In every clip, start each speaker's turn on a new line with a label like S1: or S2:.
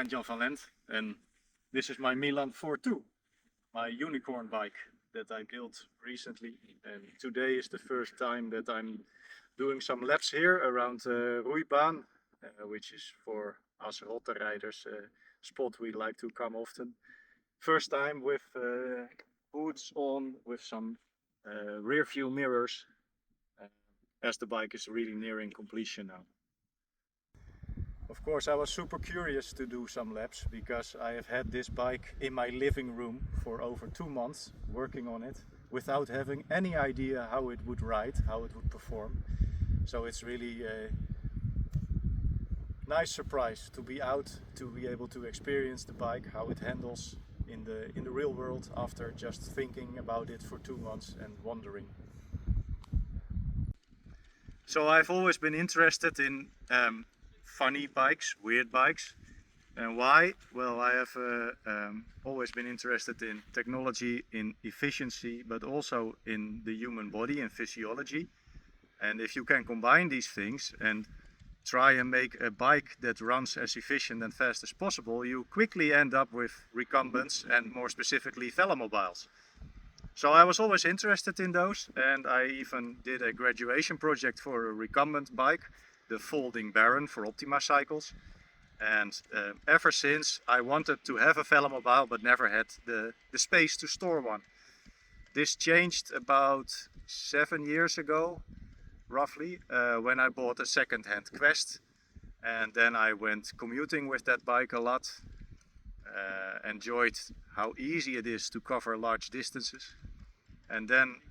S1: Arend-Jan van Lent, and this is my Milan 4.2, my unicorn bike that I built recently. And today is the first time that I'm doing some laps here around Roeibaan, which is for us Rotte riders a spot we like to come often. First time with boots on, with some rear view mirrors, as the bike is really nearing completion now. Of course, I was super curious to do some laps because I have had this bike in my living room for over 2 months working on it without having any idea how it would ride, how it would perform. So it's really a nice surprise to be out, to be able to experience the bike, how it handles in the real world after just thinking about it for 2 months and wondering. So I've always been interested in funny bikes, weird bikes. And why? Well, I have always been interested in technology, in efficiency, but also in the human body and physiology. And if you can combine these things and try and make a bike that runs as efficient and fast as possible, you quickly end up with recumbents and more specifically velomobiles. So I was always interested in those, and I even did a graduation project for a recumbent bike, the folding Baron for Optima cycles. And ever since I wanted to have a velomobile but never had the space to store one. This changed about 7 years ago, roughly, when I bought a second-hand Quest. And then I went commuting with that bike a lot. Enjoyed how easy it is to cover large distances. And then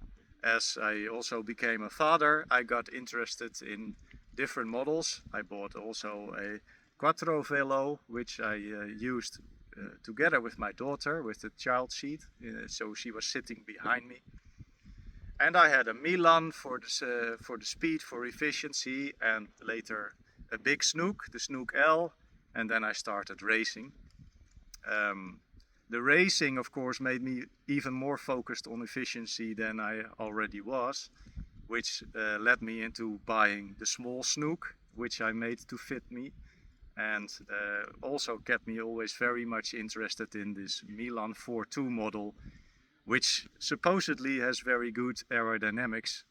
S1: as I also became a father, I got interested in different models. I bought also a Quattro Velo, which I used together with my daughter with the child seat, so she was sitting behind me. And I had a Milan for the speed, for efficiency, and later a big Snook, the Snook L, and then I started racing. The racing, of course, made me even more focused on efficiency than I already was, which led me into buying the small Snook, which I made to fit me, and also kept me always very much interested in this Milan 4.2 model, which supposedly has very good aerodynamics,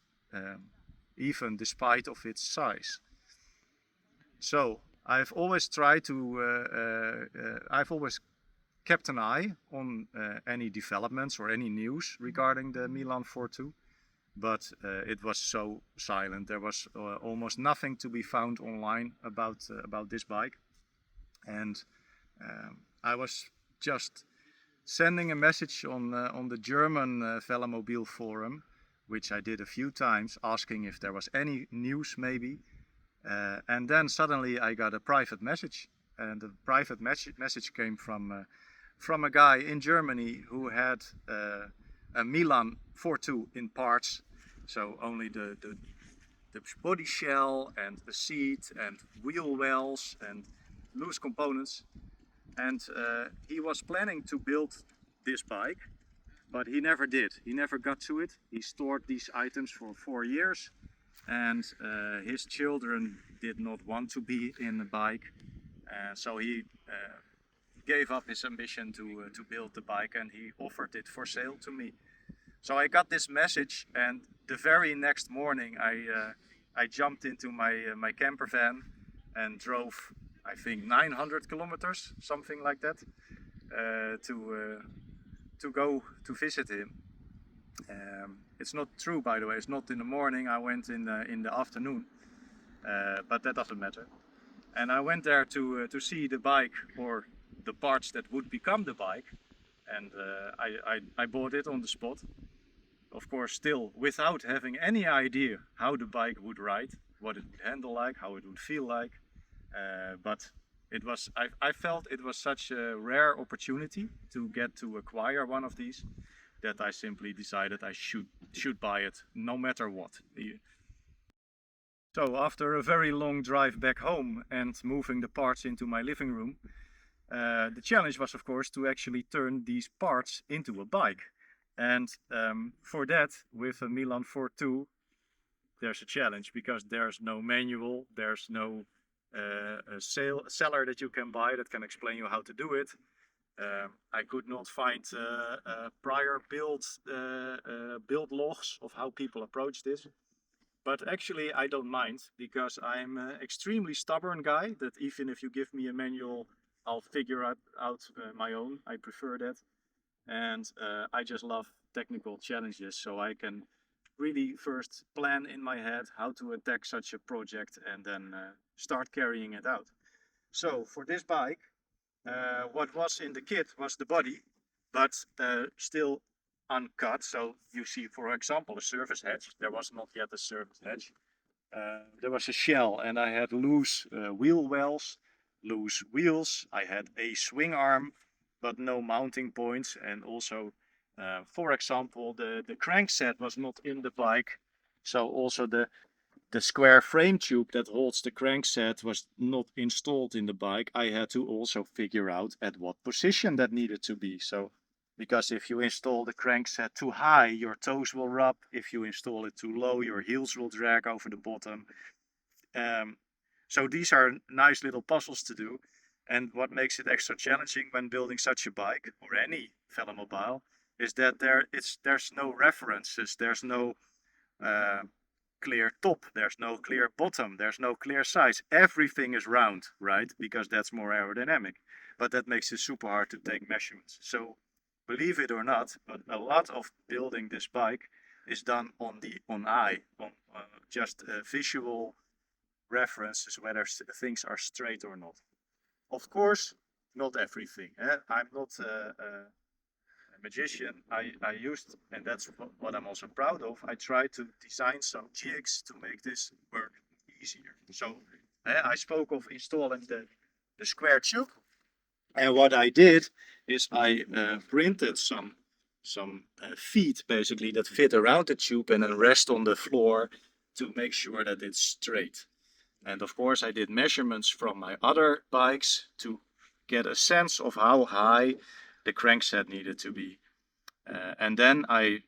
S1: even despite of its size. So I've always tried to, I've always kept an eye on any developments or any news regarding the Milan 4.2, but it was so silent. There was almost nothing to be found online about this bike, and I was just sending a message on the German Velomobile forum, which I did a few times, asking if there was any news maybe, and then suddenly I got a private message, and the private message came from a guy in Germany who had a Milan 4.2 in parts, so only the body shell and the seat and wheel wells and loose components. And he was planning to build this bike, but he never did. He never got to it. He stored these items for 4 years, and his children did not want to be in the bike, so he gave up his ambition to build the bike, and he offered it for sale to me. So I got this message, and the very next morning I jumped into my camper van and drove, I think, 900 kilometers, something like that, to go to visit him. It's not true, by the way. It's not in the morning. I went in the afternoon, but that doesn't matter. And I went there to see the bike, or the parts that would become the bike, and I bought it on the spot. Of course, still without having any idea how the bike would ride, what it would handle like, how it would feel like. But it was, I felt it was such a rare opportunity to get to acquire one of these that I simply decided I should buy it no matter what. So after a very long drive back home and moving the parts into my living room, the challenge was, of course, to actually turn these parts into a bike. And for that, with a Milan 4.2, there's a challenge because there's no manual, there's no a seller that you can buy that can explain you how to do it. I could not find prior build logs of how people approach this. But actually I don't mind, because I'm an extremely stubborn guy that even if you give me a manual, I'll figure out my own. I prefer that. And I just love technical challenges, so I can really first plan in my head how to attack such a project and then start carrying it out. So for this bike, what was in the kit was the body, but still uncut. So you see, for example, a surface hatch. There was not yet a surface hatch. There was a shell, and I had loose wheel wells, loose wheels. I had a swing arm, but no mounting points. And also, for example, the crankset was not in the bike. So also the square frame tube that holds the crankset was not installed in the bike. I had to also figure out at what position that needed to be. So, because if you install the crankset too high, your toes will rub. If you install it too low, your heels will drag over the bottom. So these are nice little puzzles to do. And what makes it extra challenging when building such a bike, or any Velomobile, is that there's no references, there's no clear top, there's no clear bottom, there's no clear size. Everything is round, right? Because that's more aerodynamic. But that makes it super hard to take measurements. So believe it or not, but a lot of building this bike is done on eye, on just visual references, whether things are straight or not. Of course, not everything. I'm not a magician. I used, and that's what I'm also proud of, I tried to design some jigs to make this work easier. So I spoke of installing the square tube, and what I did is I printed some feet basically that fit around the tube and then rest on the floor to make sure that it's straight. And of course I did measurements from my other bikes to get a sense of how high the crankset needed to be. And then I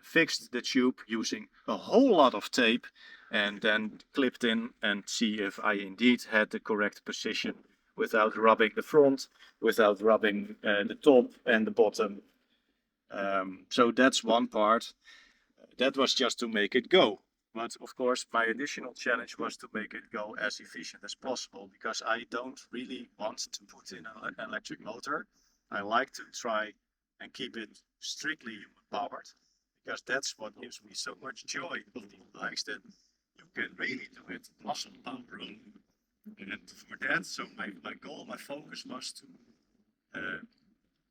S1: fixed the tube using a whole lot of tape and then clipped in and see if I indeed had the correct position without rubbing the front, without rubbing the top and the bottom. So that's one part. That was just to make it go. But of course, my additional challenge was to make it go as efficient as possible, because I don't really want to put in an electric motor. I like to try and keep it strictly powered, because that's what gives me so much joy of these bikes, that you can really do it muscle power on. And for that, so my goal, my focus was to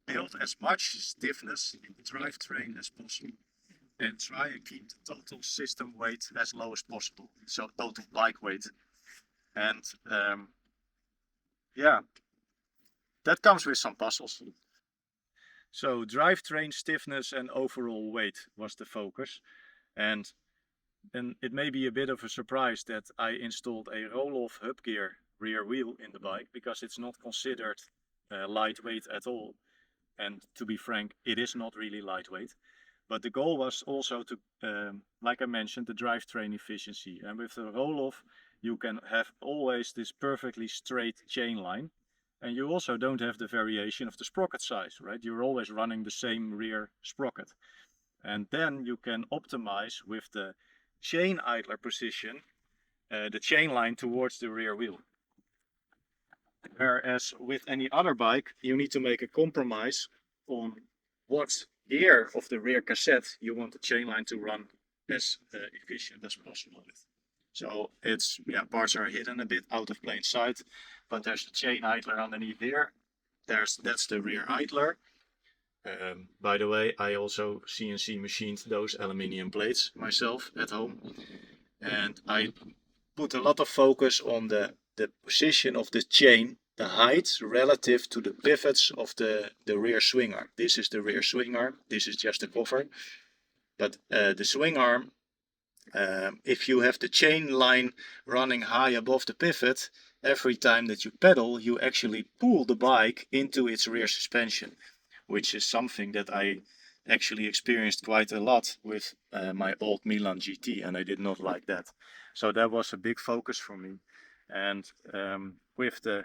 S1: build as much stiffness in the drivetrain as possible, and try and keep the total system weight as low as possible. So total bike weight. And yeah, that comes with some puzzles. So drivetrain stiffness and overall weight was the focus. And it may be a bit of a surprise that I installed a roll-off hub gear rear wheel in the bike, because it's not considered lightweight at all. And to be frank, it is not really lightweight. But the goal was also to, like I mentioned, the drivetrain efficiency. And with the roll-off, you can have always this perfectly straight chain line. And you also don't have the variation of the sprocket size, right? You're always running the same rear sprocket. And then you can optimize with the chain idler position, the chain line towards the rear wheel. Whereas with any other bike, you need to make a compromise on what gear of the rear cassette you want the chain line to run as efficient as possible with. So it's, yeah, parts are hidden a bit out of plain sight, but there's a chain idler underneath here. That's the rear idler. By the way, I also CNC machined those aluminium plates myself at home, and I put a lot of focus on the position of the chain, the height relative to the pivots of the rear swing arm. This is the rear swing arm, this is just the cover. But the swing arm, if you have the chain line running high above the pivot, every time that you pedal, you actually pull the bike into its rear suspension, which is something that I actually experienced quite a lot with my old Milan GT, and I did not like that. So that was a big focus for me. And with the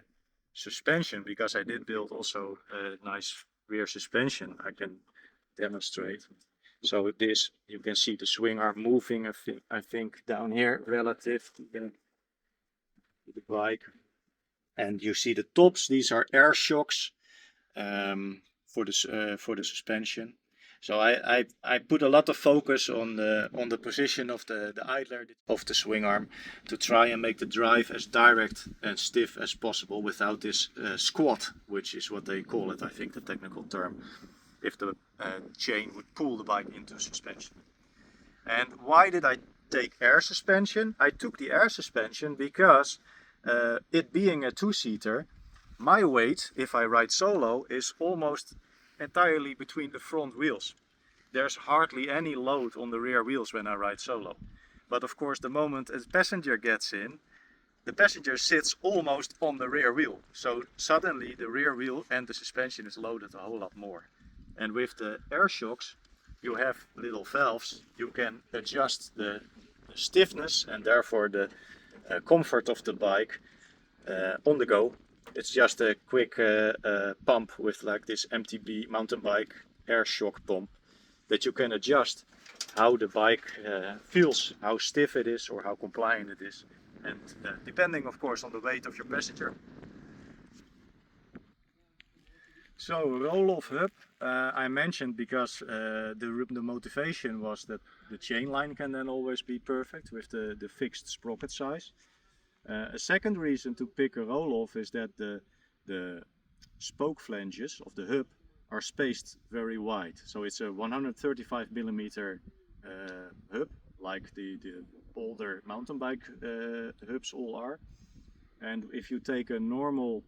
S1: suspension, because I did build also a nice rear suspension, I can demonstrate. So this, you can see the swing arm moving, I think down here relative to the bike. And you see the tops, these are air shocks for the suspension. So I put a lot of focus on the position of the idler of the swing arm to try and make the drive as direct and stiff as possible without this squat, which is what they call it, I think, the technical term, if the chain would pull the bike into suspension. And why did I take air suspension? I took the air suspension because it being a two-seater, my weight, if I ride solo, is almost entirely between the front wheels. There's hardly any load on the rear wheels when I ride solo. But of course, the moment a passenger gets in, the passenger sits almost on the rear wheel. So suddenly the rear wheel and the suspension is loaded a whole lot more. And with the air shocks, you have little valves. You can adjust the stiffness and therefore the comfort of the bike on the go. It's just a quick pump with like this MTB mountain bike air shock pump that you can adjust how the bike feels, how stiff it is or how compliant it is, and depending of course on the weight of your passenger. So roll-off hub I mentioned because the motivation was that the chain line can then always be perfect with the fixed sprocket size. A second reason to pick a roll-off is that the spoke flanges of the hub are spaced very wide. So it's a 135 millimeter hub, like the older mountain bike hubs all are. And if you take a normal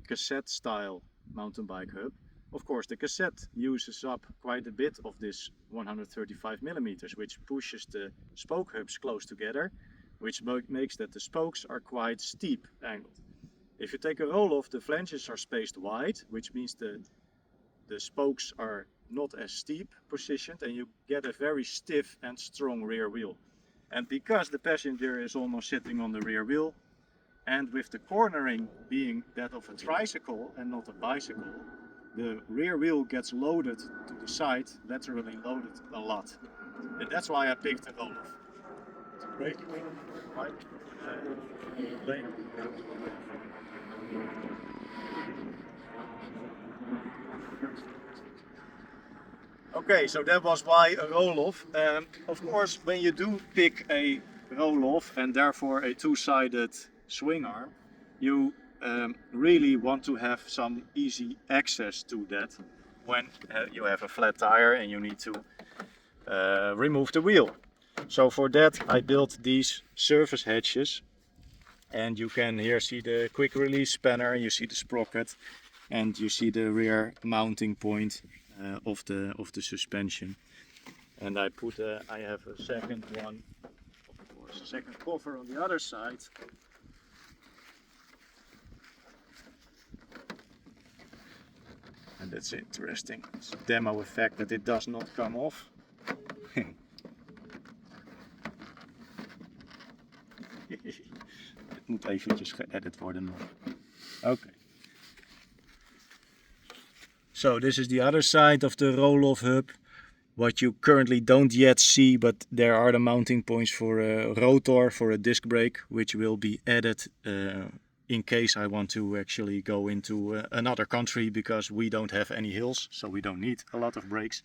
S1: cassette style mountain bike hub, of course the cassette uses up quite a bit of this 135 millimeters, which pushes the spoke hubs close together, which makes that the spokes are quite steep angled. If you take a roll-off, the flanges are spaced wide, which means the spokes are not as steep positioned and you get a very stiff and strong rear wheel. And because the passenger is almost sitting on the rear wheel, and with the cornering being that of a tricycle and not a bicycle, the rear wheel gets loaded to the side, laterally loaded a lot. And that's why I picked the roll-off. Brake, right? Lane. Okay, so that was why a roll-off. Of course, when you do pick a roll-off and therefore a two-sided swing arm, you really want to have some easy access to that when you have a flat tire and you need to remove the wheel. So for that I built these surface hatches, and you can here see the quick release spanner, you see the sprocket, and you see the rear mounting point of the suspension. And I have a second one, of course, a second cover on the other side. And that's interesting. It's a demo effect that it does not come off. Het moet eventjes geëdit worden nog. Okay. So this is the other side of the roll-off hub. What you currently don't yet see, but there are the mounting points for a rotor, for a disc brake, which will be added in case I want to actually go into another country, because we don't have any hills, so we don't need a lot of brakes.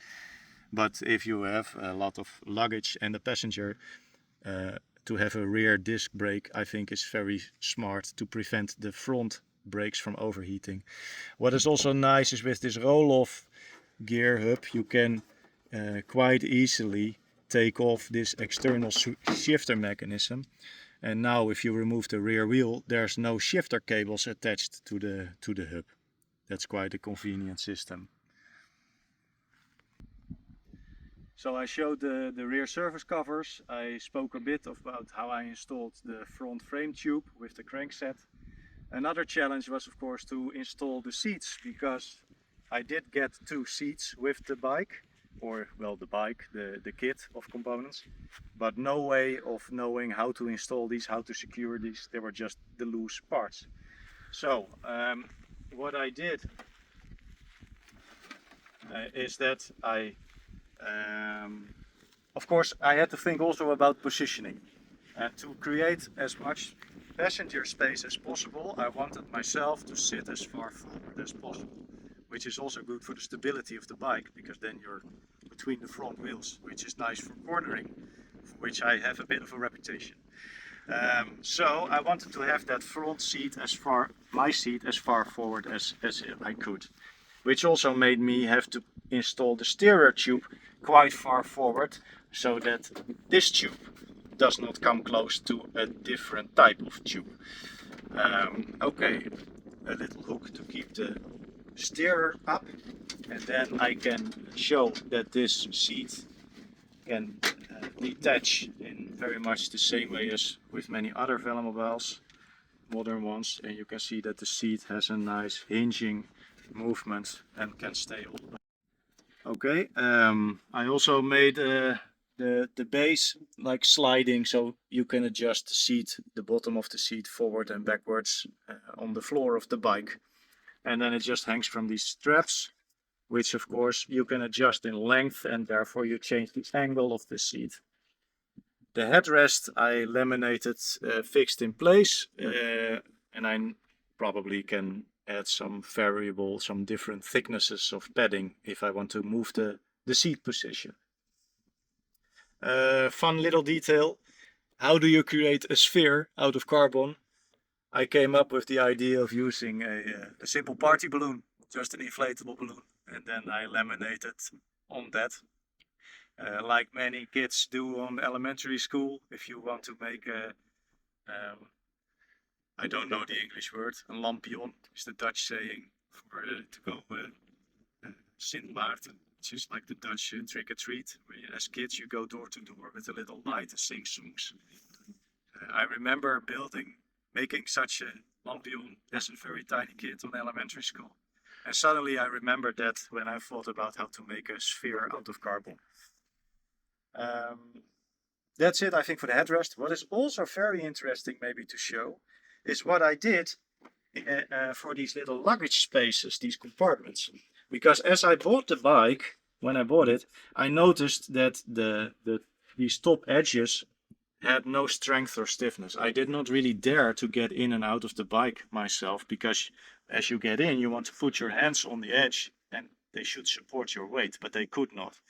S1: But if you have a lot of luggage and a passenger, to have a rear disc brake, I think is very smart to prevent the front brakes from overheating. What is also nice is with this roll-off gear hub, you can quite easily take off this external shifter mechanism. And now if you remove the rear wheel, there's no shifter cables attached to the hub. That's quite a convenient system. So I showed the rear surface covers. I spoke a bit about how I installed the front frame tube with the crankset. Another challenge was of course to install the seats, because I did get 2 seats with the bike, or well, the bike, the kit of components, but no way of knowing how to install these, how to secure these. They were just the loose parts. So what I did is that of course, I had to think also about positioning. And to create as much passenger space as possible, I wanted myself to sit as far forward as possible, which is also good for the stability of the bike, because then you're between the front wheels, which is nice for cornering, for which I have a bit of a reputation. So I wanted to have that front seat my seat as far forward as I could, which also made me have to install the steerer tube quite far forward, so that this tube does not come close to a different type of tube. Okay, a little hook to keep the steerer up, and then I can show that this seat can detach in very much the same way as with many other Velomobiles, modern ones, and you can see that the seat has a nice hinging movement and can stay all the way. Okay, I also made the base like sliding, so you can adjust the seat, the bottom of the seat, forward and backwards on the floor of the bike. And then it just hangs from these straps, which of course you can adjust in length, and therefore you change the angle of the seat. The headrest I laminated fixed in place, and I probably can add some different thicknesses of padding if I want to move the seat position. Fun little detail: how do you create a sphere out of carbon? I came up with the idea of using a simple party balloon, just an inflatable balloon, and then I laminated on that. Like many kids do on elementary school, if you want to make I don't know the English word, een lampion is the Dutch saying for to go Sint Maarten, which is like the Dutch trick or treat. As kids you go door to door with a little light and sing songs. I remember making such a lampion as a very tiny kid on elementary school. And suddenly I remembered that when I thought about how to make a sphere out of carbon. That's it, I think, for the headrest. What is also very interesting maybe to show is what I did for these little luggage spaces, these compartments. Because as I bought the bike, when I bought it, I noticed that these top edges had no strength or stiffness. I did not really dare to get in and out of the bike myself, because as you get in, you want to put your hands on the edge and they should support your weight, but they could not.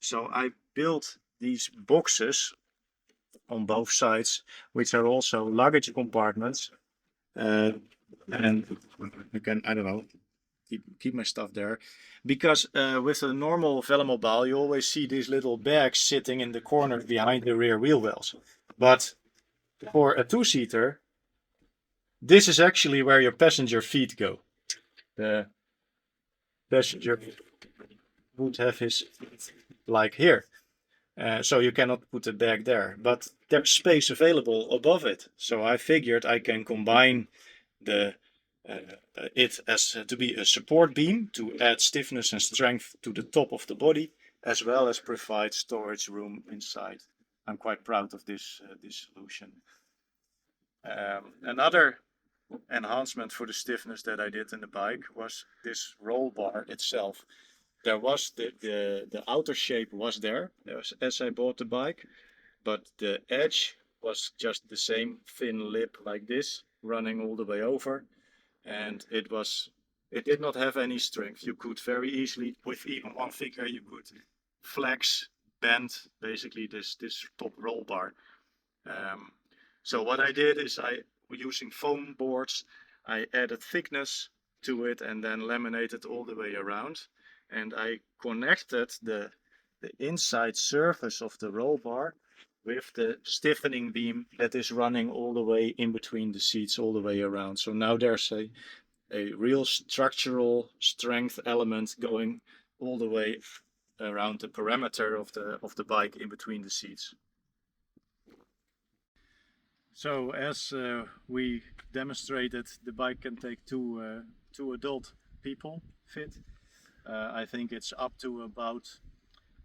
S1: So I built these boxes on both sides, which are also luggage compartments. And you can, I don't know, keep my stuff there. Because with a normal Velomobile, you always see these little bags sitting in the corner behind the rear wheel wells. But for a two-seater, this is actually where your passenger feet go. The passenger would have his feet like here. So you cannot put a bag there, but there's space available above it. So I figured I can combine it as to be a support beam to add stiffness and strength to the top of the body, as well as provide storage room inside. I'm quite proud of this solution. Another enhancement for the stiffness that I did in the bike was this roll bar itself. There was the outer shape was there as I bought the bike, but the edge was just the same thin lip like this, running all the way over, and it did not have any strength. You could very easily, with even one finger, you could flex, bend basically this top roll bar. So what I did is using foam boards, I added thickness to it and then laminated all the way around. And I connected the inside surface of the roll bar with the stiffening beam that is running all the way in between the seats all the way around. So now there's a real structural strength element going all the way around the perimeter of the bike in between the seats. So as we demonstrated, the bike can take two adult people fit. I think it's up to about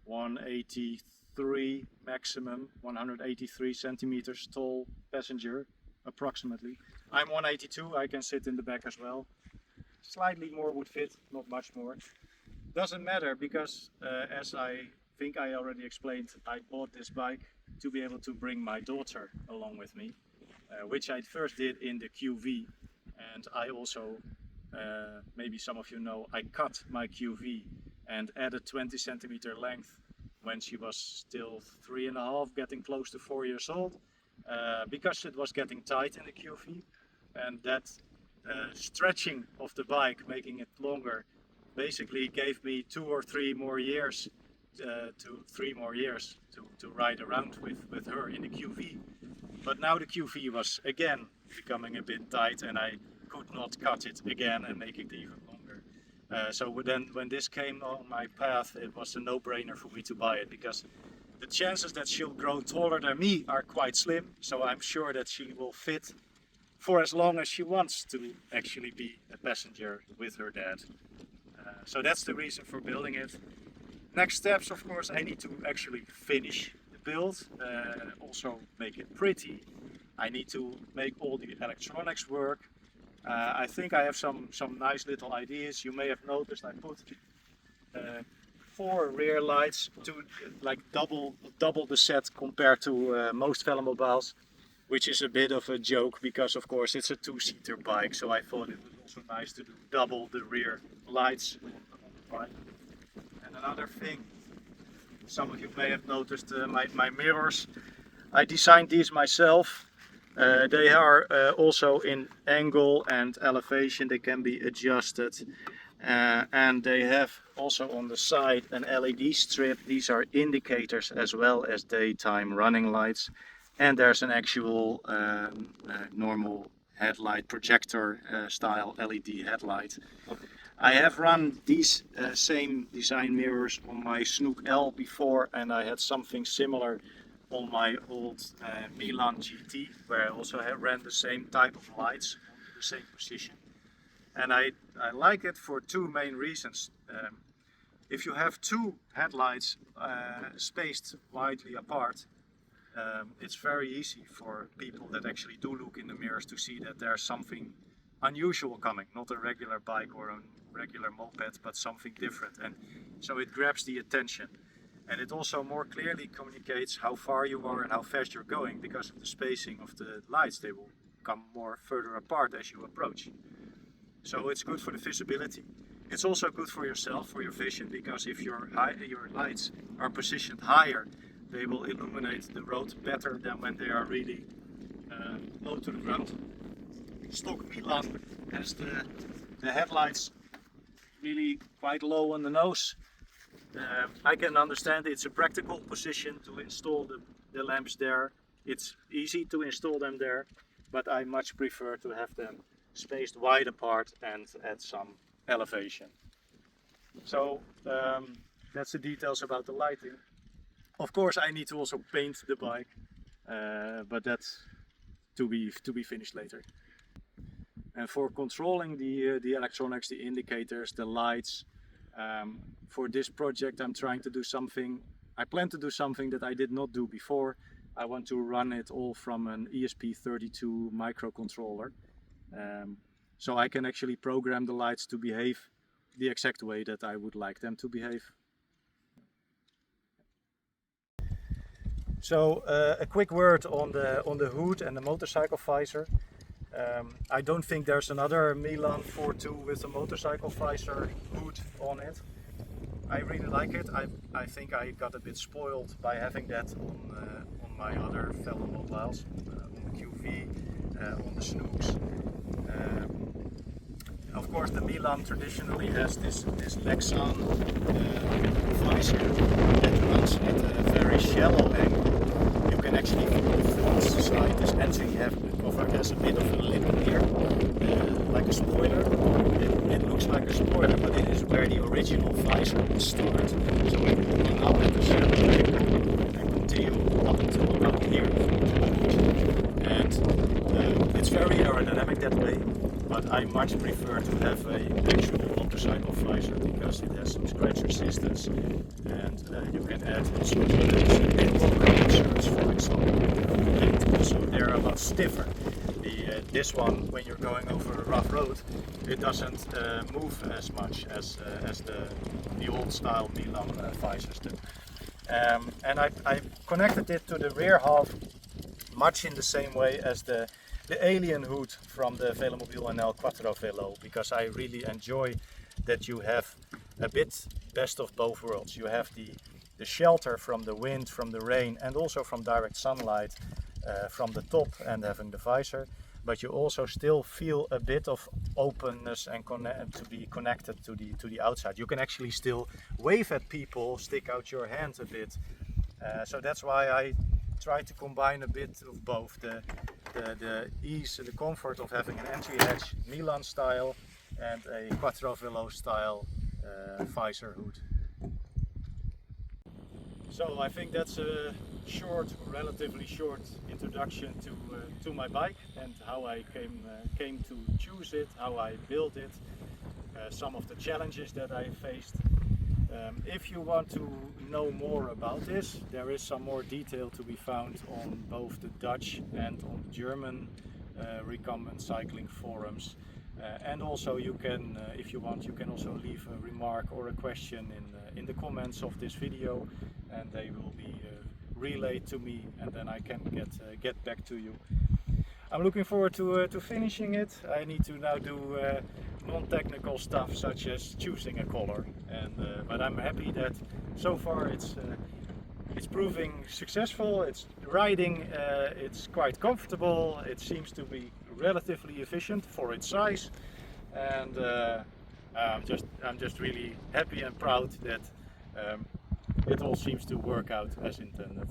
S1: 183 maximum, 183 centimeters tall passenger approximately. I'm 182, I can sit in the back as well. Slightly more would fit, not much more. Doesn't matter because as I think I already explained, I bought this bike to be able to bring my daughter along with me, which I first did in the QV, and I also, maybe some of you know, I cut my QV and added 20 centimeter length when she was still 3.5, getting close to 4 years old, because it was getting tight in the QV, and that stretching of the bike, making it longer, basically gave me 2 or 3 more years to ride around with her in the QV. But now the QV was again becoming a bit tight and I could not cut it again and make it even longer. So then when this came on my path, it was a no-brainer for me to buy it, because the chances that she'll grow taller than me are quite slim, so I'm sure that she will fit for as long as she wants to actually be a passenger with her dad. So that's the reason for building it. Next steps, of course, I need to actually finish the build, also make it pretty. I need to make all the electronics work. I think I have some nice little ideas. You may have noticed I put 4 rear lights to like double the set compared to most Velomobiles, which is a bit of a joke because of course it's a 2-seater bike, so I thought it was also nice to do double the rear lights on the bike. And another thing, some of you may have noticed my mirrors. I designed these myself. They are also in angle and elevation, they can be adjusted. And they have also on the side an LED strip. These are indicators as well as daytime running lights. And there's an actual normal headlight, projector style LED headlight. I have run these same design mirrors on my Snook L before, and I had something similar on my old Milan GT, where I also ran the same type of lights on the same position. And I like it for 2 main reasons. If you have 2 headlights spaced widely apart, it's very easy for people that actually do look in the mirrors to see that there's something unusual coming, not a regular bike or a regular moped, but something different. And so it grabs the attention. And it also more clearly communicates how far you are and how fast you're going, because of the spacing of the lights. They will come more further apart as you approach. So it's good for the visibility. It's also good for yourself, for your vision, because if your lights are positioned higher, they will illuminate the road better than when they are really low to the ground. Stock Milan has the headlights really quite low on the nose. I can understand it's a practical position to install the lamps there. It's easy to install them there, but I much prefer to have them spaced wide apart and at some elevation. So that's the details about the lighting. Of course I need to also paint the bike, but that's to be finished later. And for controlling the electronics, the indicators, the lights, for this project I'm trying to do something, I plan to do something that I did not do before. I want to run it all from an ESP32 microcontroller. So I can actually program the lights to behave the exact way that I would like them to behave. So a quick word on the hood and the motorcycle visor. I don't think there's another Milan 4.2 with a motorcycle visor hood on it. I really like it. I think I got a bit spoiled by having that on my other Velomobiles, on the QV, on the Snooks. Of course the Milan traditionally has this Lexan visor that runs at a very shallow angle. You can actually, from the front side, this entry cover has a bit of a lip here, like a spoiler. It looks like a spoiler, but it is where the original visor will start. So it will run up at the shallow angle and continue up until about here. And it's very aerodynamic that way, but I much prefer to have an actual motorcycle visor because because it has some scratch resistance, and you can add also a bit more insurance, for example. And also they're a lot stiffer. This one, when you're going over a rough road, it doesn't move as much as the old style Milan visors do. And I connected it to the rear half much in the same way as the alien hood from the Velomobile NL Quattro Velo, because I really enjoy that you have a bit best of both worlds. You have the shelter from the wind, from the rain, and also from direct sunlight from the top and having the visor, but you also still feel a bit of openness and to be connected to the outside. You can actually still wave at people, stick out your hand a bit. So that's why I try to combine a bit of both the ease and the comfort of having an entry hatch Milan style and a Quattro Velo style visor hood. So I think that's a relatively short introduction to my bike and how I came to choose it, how I built it, some of the challenges that I faced. If you want to know more about this, there is some more detail to be found on both the Dutch and on the German recumbent cycling forums. And also you can, if you want, you can also leave a remark or a question in the comments of this video, and they will be relayed to me, and then I can get back to you. I'm looking forward to finishing it. I need to now do non-technical stuff such as choosing a color, but I'm happy that so far it's proving successful. It's riding, it's quite comfortable, it seems to be relatively efficient for its size, and I'm just really happy and proud that it all seems to work out as intended.